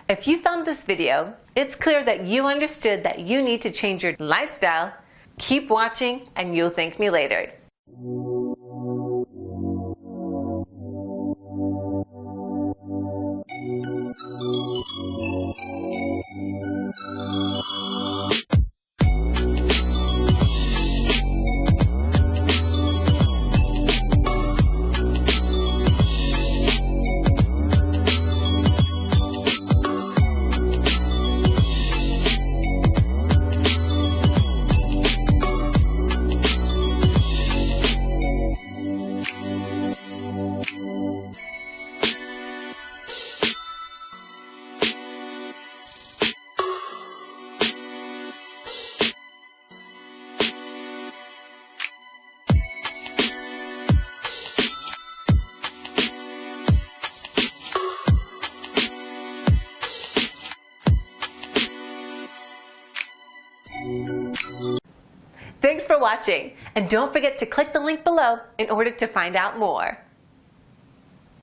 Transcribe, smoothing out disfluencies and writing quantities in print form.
If you found this video, it's clear that you understood that you need to change your lifestyle. Keep watching and you'll thank me later. Thanks for watching, and don't forget to click the link below in order to find out more.